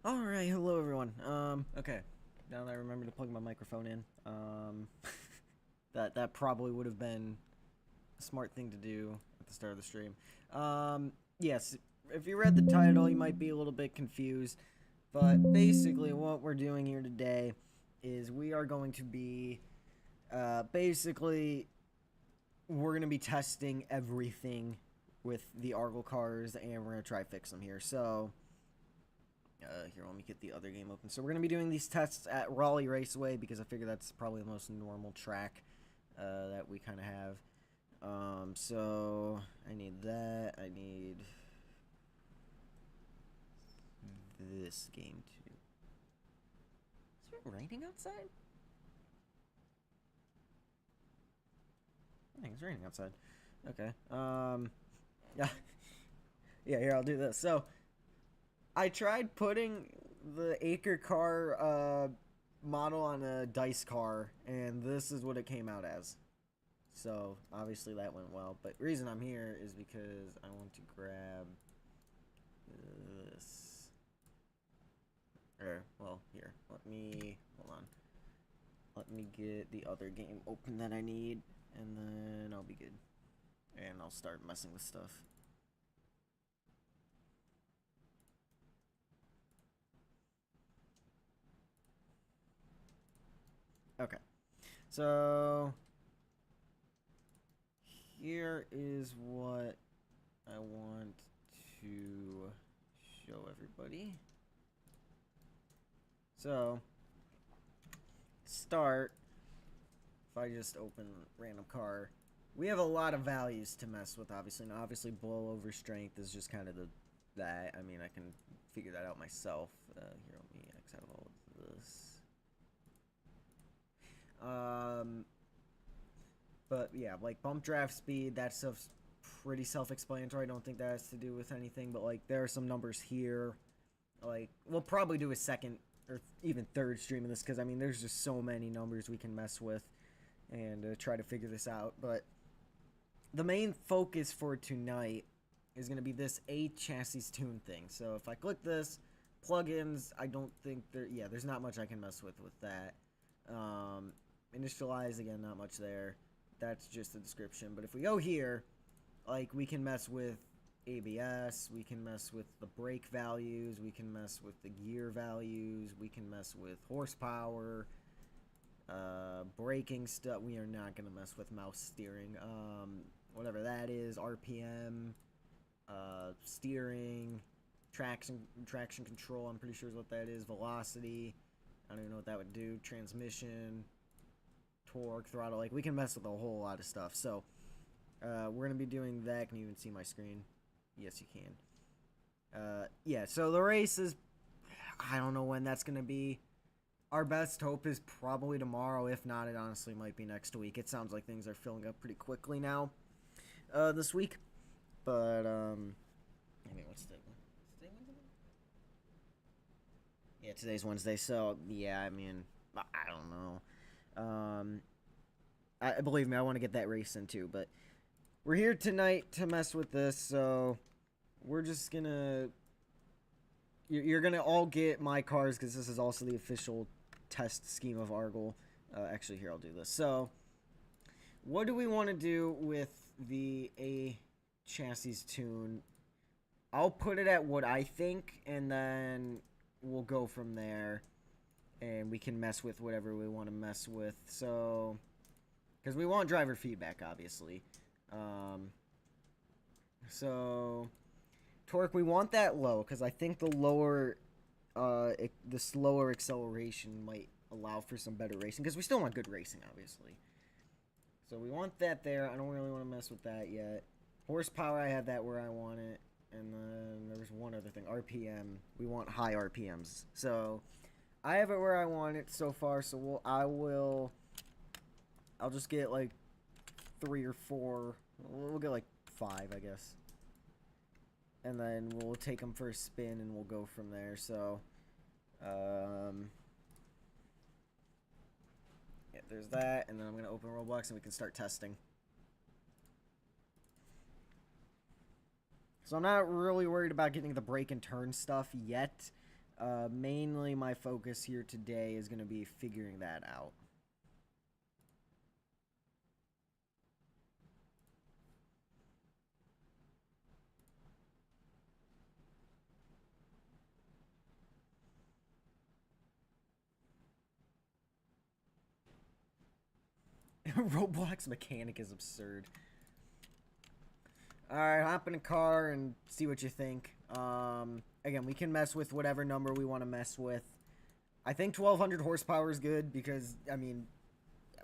Alright, hello everyone. Okay. Now that I remember to plug my microphone in, that probably would have been a smart thing to do at the start of the stream. Yes, if you read the title, you might be a little bit confused, but basically what we're doing here today is we are going to be, basically, we're going to be testing everything with the Argle cars, and we're going to try to fix them here. So, here, let me get the other game open. So we're going to be doing these tests at Raleigh Raceway because I figure that's probably the most normal track that we kind of have. So I need that. I need this game too. Is it raining outside? I think it's raining outside. Okay. Yeah. Yeah, here, I'll do this. So I tried putting the ACRE car model on a dice car, and this is what it came out as. So obviously that went well. But the reason I'm here is because I want to grab this. Well, here. Let me hold on. Let me get the other game open that I need, and then I'll be good. And I'll start messing with stuff. Okay, so here is what I want to show everybody. So, start, if I just open random car, we have a lot of values to mess with, obviously. Now, obviously, blowover strength is just kind of that. I mean, I can figure that out myself. Here, let me X out all of this. But yeah, like bump draft speed, that stuff's pretty self-explanatory. I don't think that has to do with anything, but like there are some numbers here. Like we'll probably do a second or even third stream of this because I mean there's just so many numbers we can mess with and try to figure this out. But the main focus for tonight is going to be this A chassis tune thing. So if I click this, plugins, I don't think there's not much I can mess with that. Initialize, again, not much there. That's just the description. But if we go here, like, we can mess with ABS, we can mess with the brake values, we can mess with the gear values, we can mess with horsepower, braking stuff. We are not going to mess with mouse steering. Whatever that is, RPM, steering, traction control, I'm pretty sure is what that is, velocity, I don't even know what that would do, transmission, torque, throttle, like we can mess with a whole lot of stuff. So we're going to be doing that. Can you even see my screen? Yes, you can. Yeah, so the race is, I don't know when that's going to be. Our best hope is probably tomorrow. If not, it honestly might be next week. It sounds like things are filling up pretty quickly now this week. But, I mean, what's today? Today Wednesday? Yeah, today's Wednesday. So, yeah, I mean, I don't know. Believe me, I want to get that race in too, but we're here tonight to mess with this, so we're just gonna... You're gonna all get my cars, because this is also the official test scheme of Argle. Actually, here, I'll do this. So, what do we want to do with the A chassis tune? I'll put it at what I think, and then we'll go from there. And we can mess with whatever we want to mess with. So, because we want driver feedback, obviously. So, torque, we want that low, because I think the lower, the slower acceleration might allow for some better racing, because we still want good racing, obviously. So we want that there. I don't really want to mess with that yet. Horsepower, I have that where I want it. And then there was one other thing, RPM. We want high RPMs. So I have it where I want it so far, so I'll just get like 3 or 4. We'll get like 5, I guess. And then we'll take them for a spin and we'll go from there. So, yeah, there's that. And then I'm going to open Roblox and we can start testing. So I'm not really worried about getting the brake and turn stuff yet. Mainly my focus here today is going to be figuring that out. Roblox mechanic is absurd. Alright, hop in a car and see what you think. Again, we can mess with whatever number we want to mess with. I think 1200 horsepower is good because, I mean,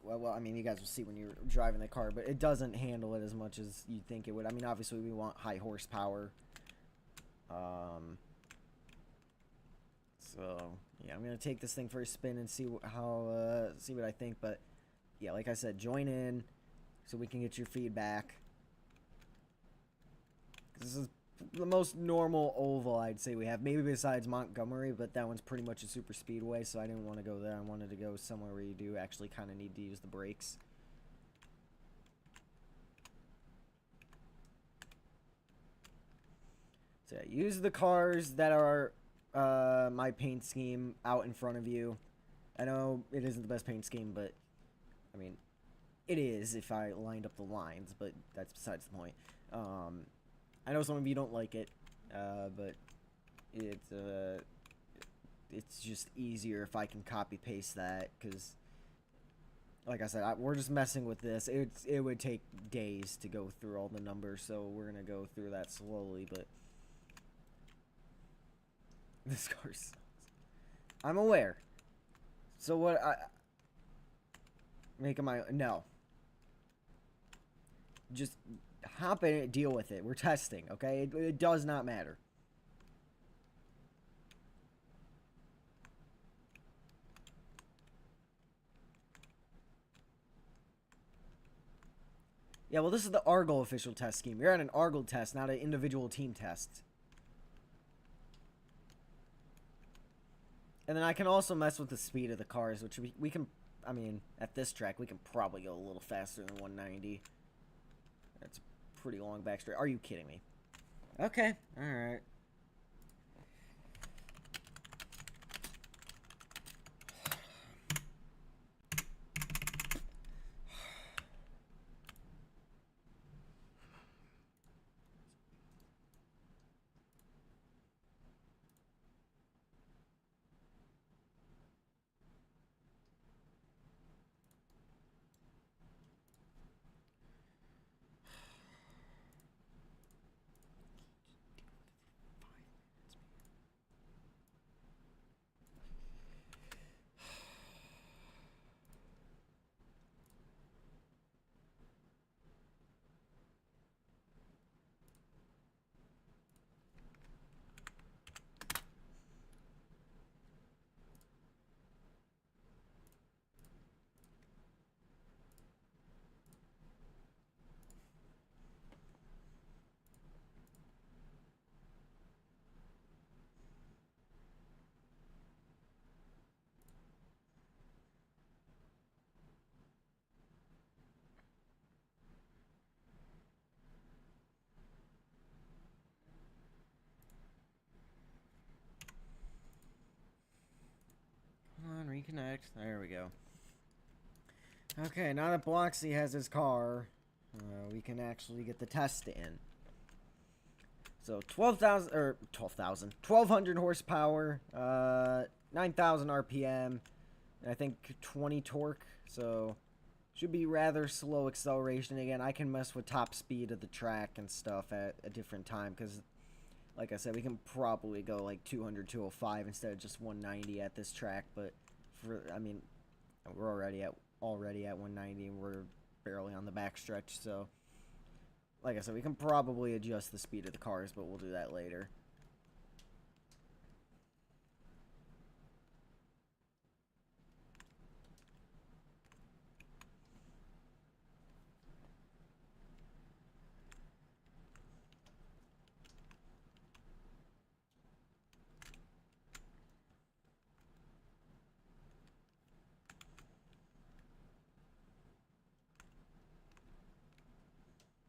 well, I mean, you guys will see when you're driving the car, but it doesn't handle it as much as you'd think it would. I mean, obviously, we want high horsepower. So, yeah, I'm going to take this thing for a spin and see see what I think, but, yeah, like I said, join in so we can get your feedback. This is the most normal oval I'd say we have, maybe besides Montgomery, but that one's pretty much a super speedway, so I didn't want to go there. I wanted to go somewhere where you do actually kind of need to use the brakes. So yeah, use the cars that are my paint scheme out in front of you. I know it isn't the best paint scheme, but I mean, it is if I lined up the lines, but that's besides the point. I know some of you don't like it, but it's just easier if I can copy paste that, because like I said, we're just messing with this. It would take days to go through all the numbers, so we're gonna go through that slowly. But this car sucks. I'm aware. So what I making my no. Just hop in it, deal with it. We're testing, okay? It does not matter. Yeah, well, this is the Argle official test scheme. You're at an Argle test, not an individual team test. And then I can also mess with the speed of the cars, which we can, I mean, at this track, we can probably go a little faster than 190. That's a pretty long back straight. Are you kidding me? Okay, alright. Come on, reconnect. There we go. Okay, now that Bloxy has his car, we can actually get the test in. So 1200 horsepower, 9,000 RPM, and I think 20 torque. So should be rather slow acceleration. Again, I can mess with top speed of the track and stuff at a different time, because like I said, we can probably go like 200, 205 instead of just 190 at this track. But I mean, we're already at 190 and we're barely on the backstretch. So, like I said, we can probably adjust the speed of the cars, but we'll do that later.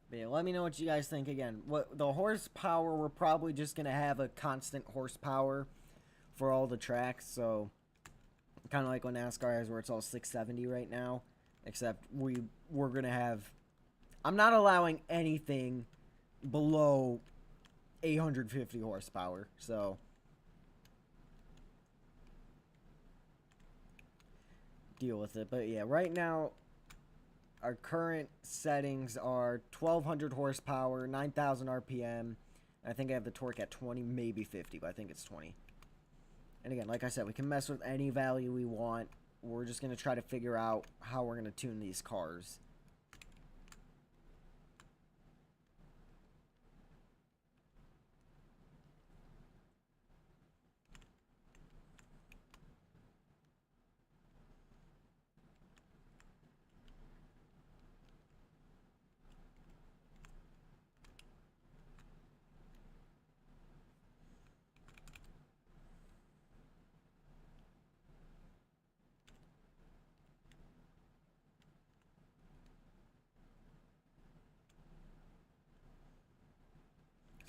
But yeah, let me know what you guys think again. What the horsepower, we're probably just going to have a constant horsepower for all the tracks. So kind of like when NASCAR has where it's all 670 right now, except we're gonna have. I'm not allowing anything below 850 horsepower. So deal with it. But yeah, right now our current settings are 1200 horsepower, 9000 RPM. I think I have the torque at 20, maybe 50, but I think it's 20. And again, like I said, we can mess with any value we want. We're just going to try to figure out how we're going to tune these cars.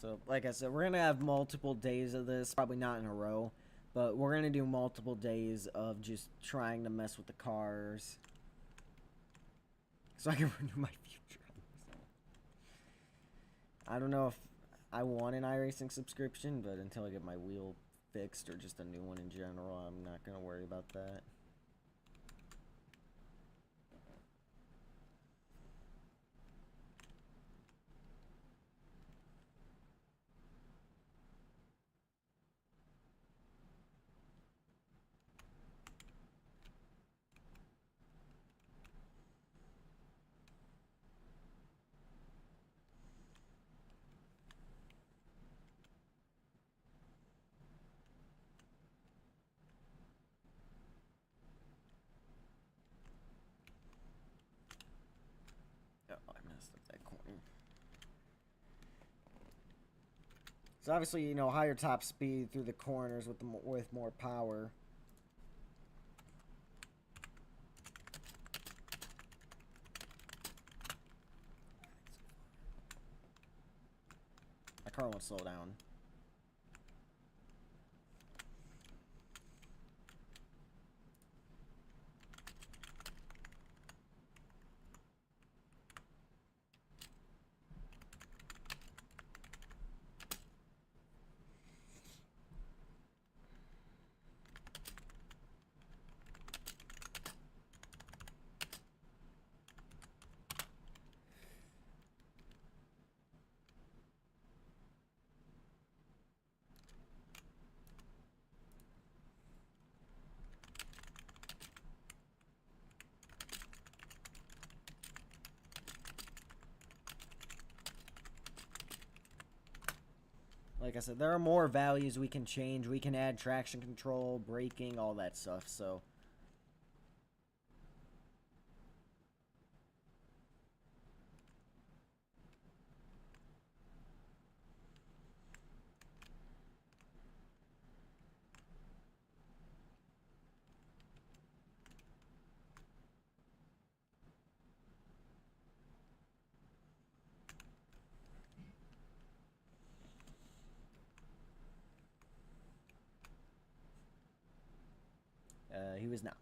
So, like I said, we're going to have multiple days of this, probably not in a row, but we're going to do multiple days of just trying to mess with the cars so I can renew my future. I don't know if I want an iRacing subscription, but until I get my wheel fixed or just a new one in general, I'm not going to worry about that. Oh, I messed up that corner. So obviously, you know, higher top speed through the corners with more power. My car won't slow down. Like I said, there are more values we can change. We can add traction control, braking, all that stuff, so. He was not.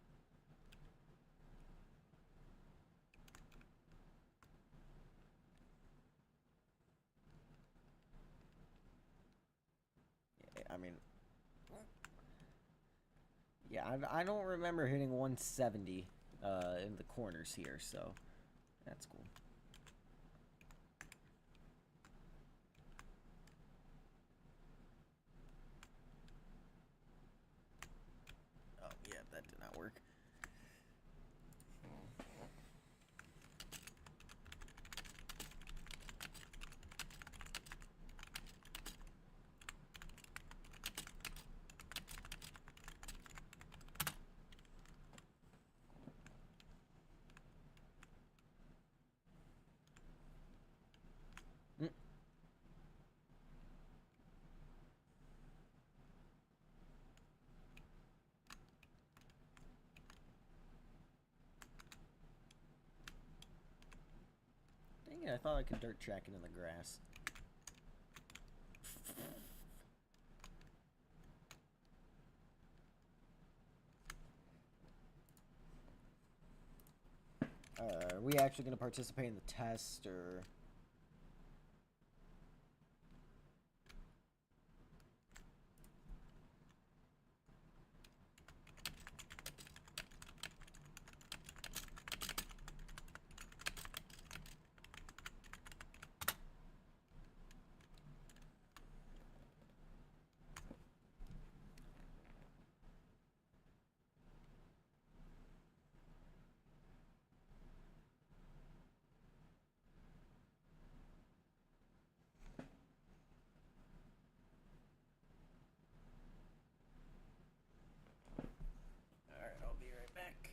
I mean, yeah, I don't remember hitting 170 in the corners here, so that's cool. Oh, yeah, that did not work. Dang it, I thought I could dirt track it in the grass. Are we actually going to participate in the test, or... Alright, I'll be right back.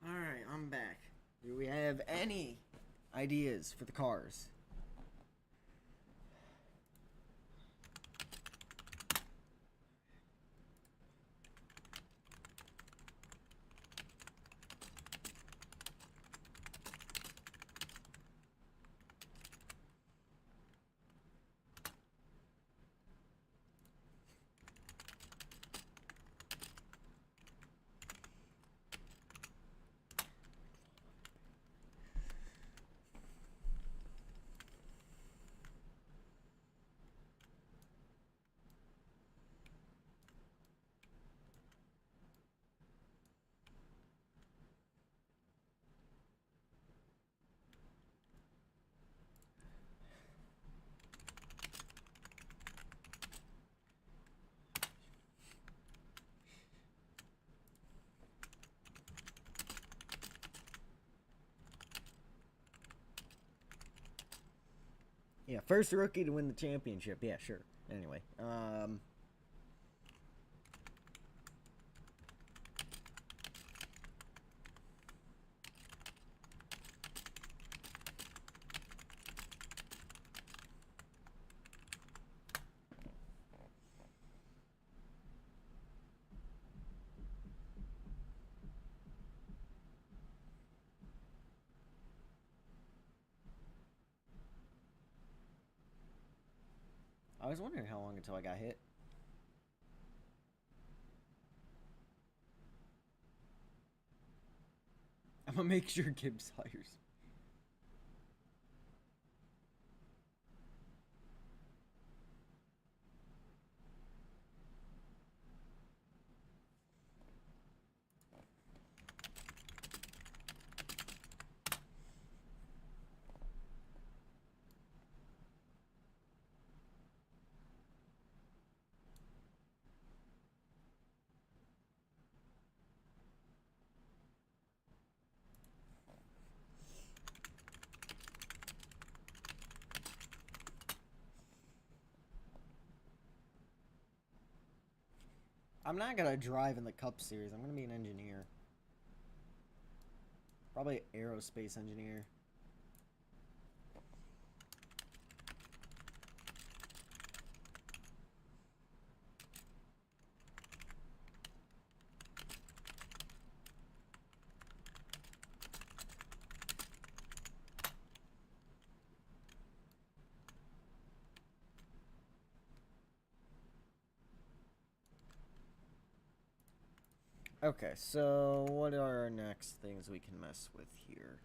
Alright, I'm back. Do we have any ideas for the cars? Yeah, first rookie to win the championship. Yeah, sure. Anyway, I was wondering how long until I got hit. I'm gonna make sure Gibbs hires. I'm not gonna drive in the Cup Series. I'm gonna be an engineer. Probably aerospace engineer. Okay, so what are our next things we can mess with here?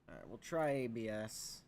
Alright, we'll try ABS.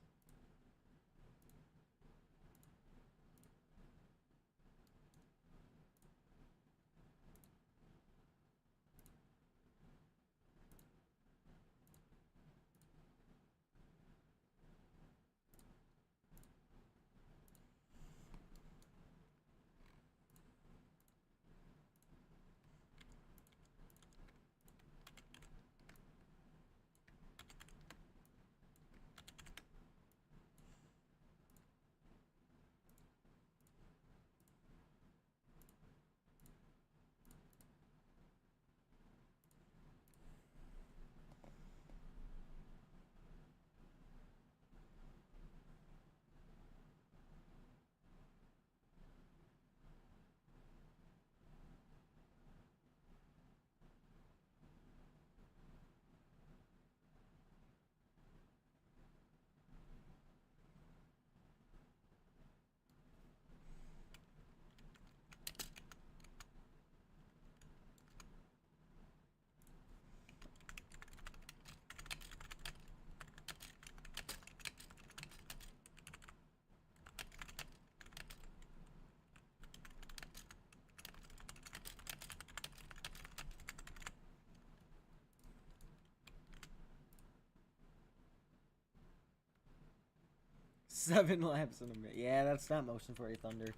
Seven laps in a minute. Yeah, that's not motion for a Thunder.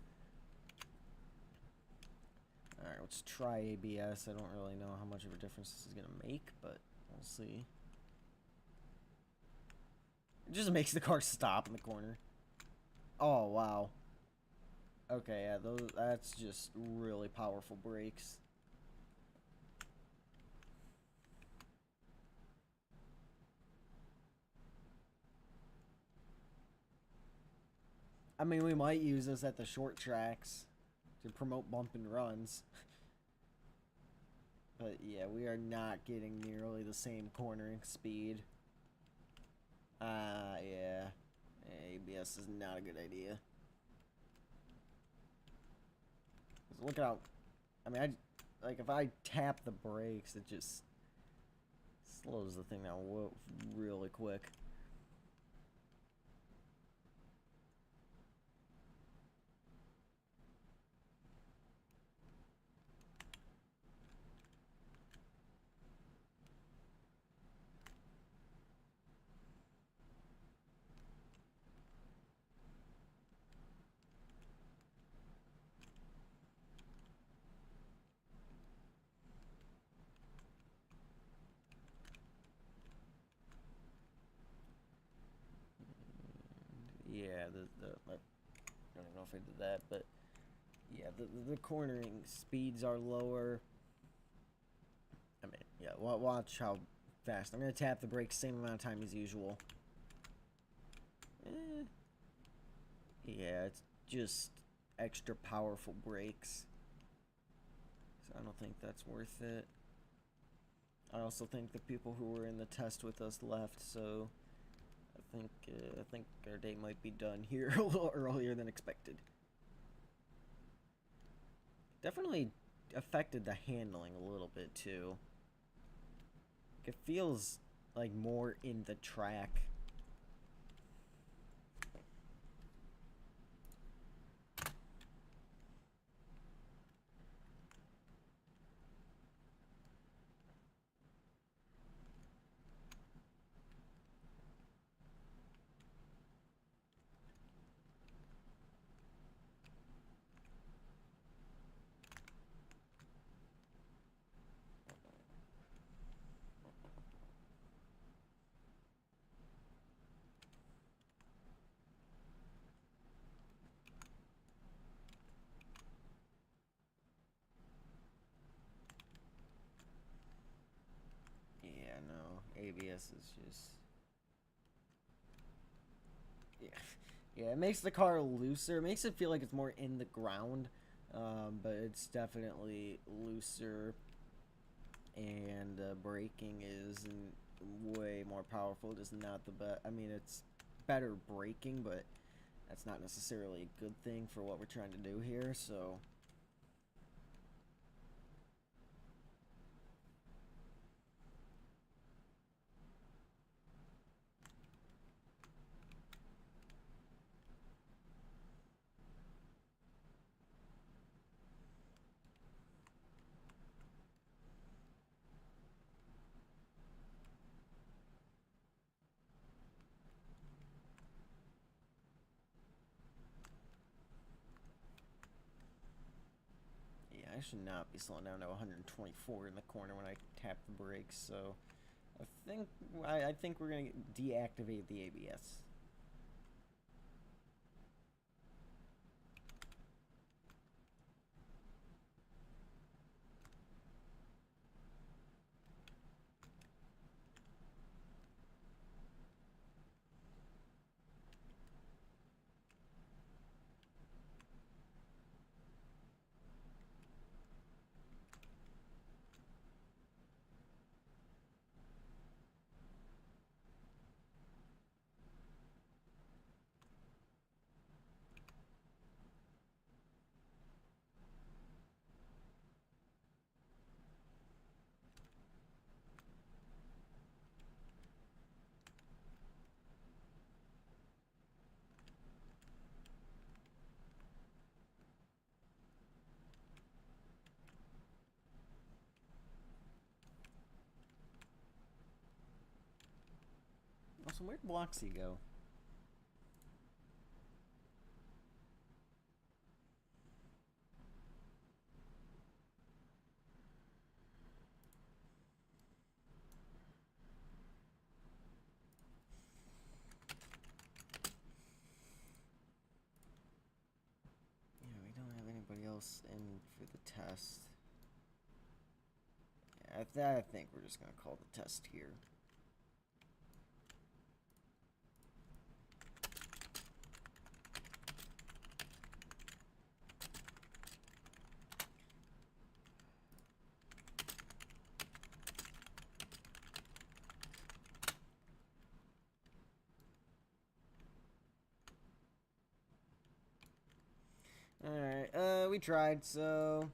Alright, let's try ABS. I don't really know how much of a difference this is going to make, but we'll see. It just makes the car stop in the corner. Oh, wow. Okay, yeah, that's just really powerful brakes. I mean, we might use this at the short tracks to promote bump and runs. But yeah, we are not getting nearly the same cornering speed. Yeah. ABS is not a good idea. Look at how, I mean, like if I tap the brakes, it just slows the thing down really quick. yeah, I don't even know if I did that, but yeah, the cornering speeds are lower. I mean, yeah, watch how fast. I'm gonna tap the brakes same amount of time as usual. Yeah, it's just extra powerful brakes. So I don't think that's worth it. I also think the people who were in the test with us left, so I think our day might be done here a little earlier than expected. Definitely affected the handling a little bit too. It feels like more in the track. Yeah, no, ABS is just... Yeah. Yeah, it makes the car looser. It makes it feel like it's more in the ground, but it's definitely looser. And braking is way more powerful. It is not the best. I mean, it's better braking, but that's not necessarily a good thing for what we're trying to do here, so... Yeah, I should not be slowing down to 124 in the corner when I tap the brakes, so... I think we're gonna deactivate the ABS. Also, where'd Bloxy go? Yeah, we don't have anybody else in for the test. Yeah, I think we're just gonna call the test here. Alright, we tried, so...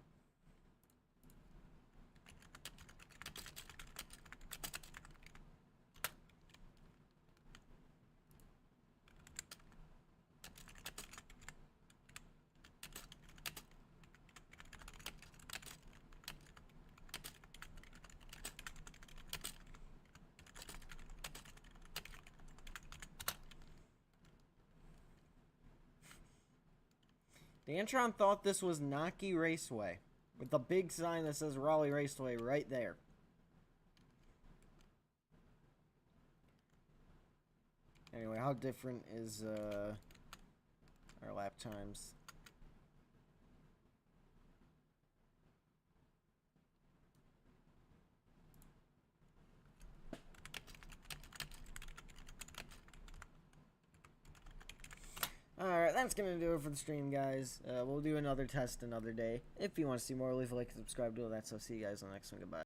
Dantron thought this was Naki Raceway, with the big sign that says Raleigh Raceway right there. Anyway, how different is our lap times. Alright, that's gonna do it for the stream, guys. We'll do another test another day. If you want to see more, leave a like and subscribe to all that. So see you guys on the next one. Goodbye.